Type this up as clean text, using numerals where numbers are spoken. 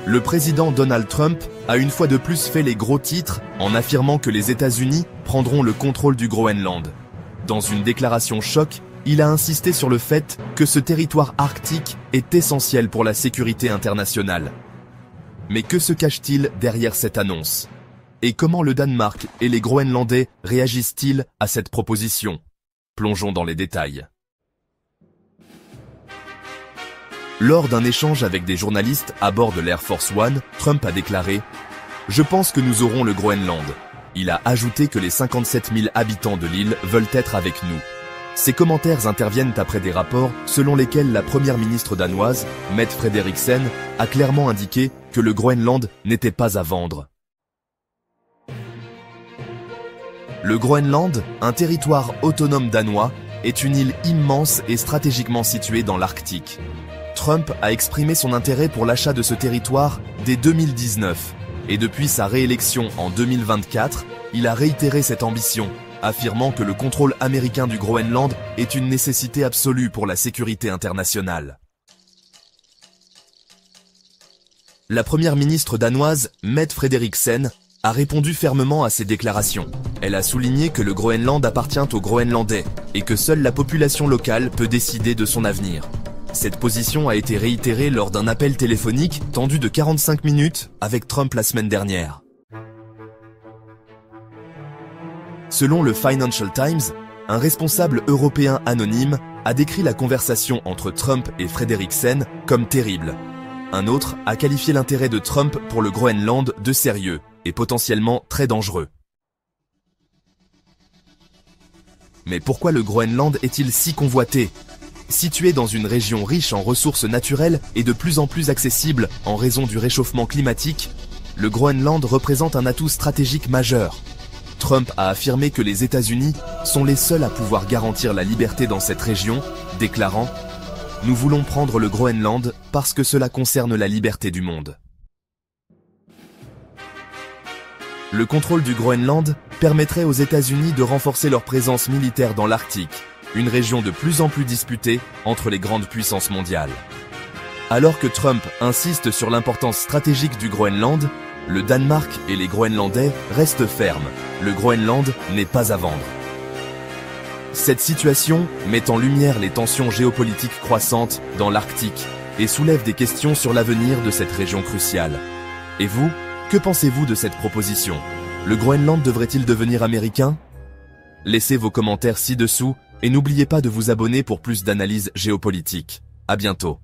Le président Donald Trump a une fois de plus fait les gros titres en affirmant que les États-Unis prendront le contrôle du Groenland. Dans une déclaration choc, il a insisté sur le fait que ce territoire arctique est essentiel pour la sécurité internationale. Mais que se cache-t-il derrière cette annonce? Et comment le Danemark et les Groenlandais réagissent-ils à cette proposition? Plongeons dans les détails. Lors d'un échange avec des journalistes à bord de l'Air Force One, Trump a déclaré « Je pense que nous aurons le Groenland ». Il a ajouté que les 57 000 habitants de l'île veulent être avec nous. Ces commentaires interviennent après des rapports selon lesquels la première ministre danoise, Mette Frederiksen, a clairement indiqué que le Groenland n'était pas à vendre. Le Groenland, un territoire autonome danois, est une île immense et stratégiquement située dans l'Arctique. Trump a exprimé son intérêt pour l'achat de ce territoire dès 2019, et depuis sa réélection en 2024, il a réitéré cette ambition, affirmant que le contrôle américain du Groenland est une nécessité absolue pour la sécurité internationale. La première ministre danoise, Mette Frederiksen, a répondu fermement à ces déclarations. Elle a souligné que le Groenland appartient aux Groenlandais et que seule la population locale peut décider de son avenir. Cette position a été réitérée lors d'un appel téléphonique tendu de 45 minutes avec Trump la semaine dernière. Selon le Financial Times, un responsable européen anonyme a décrit la conversation entre Trump et Frederiksen comme terrible. Un autre a qualifié l'intérêt de Trump pour le Groenland de sérieux et potentiellement très dangereux. Mais pourquoi le Groenland est-il si convoité ? Situé dans une région riche en ressources naturelles et de plus en plus accessible en raison du réchauffement climatique, le Groenland représente un atout stratégique majeur. Trump a affirmé que les États-Unis sont les seuls à pouvoir garantir la liberté dans cette région, déclarant « Nous voulons prendre le Groenland parce que cela concerne la liberté du monde ». Le contrôle du Groenland permettrait aux États-Unis de renforcer leur présence militaire dans l'Arctique, une région de plus en plus disputée entre les grandes puissances mondiales. Alors que Trump insiste sur l'importance stratégique du Groenland, le Danemark et les Groenlandais restent fermes. Le Groenland n'est pas à vendre. Cette situation met en lumière les tensions géopolitiques croissantes dans l'Arctique et soulève des questions sur l'avenir de cette région cruciale. Et vous, que pensez-vous de cette proposition? Le Groenland devrait-il devenir américain? Laissez vos commentaires ci-dessous et n'oubliez pas de vous abonner pour plus d'analyses géopolitiques. À bientôt.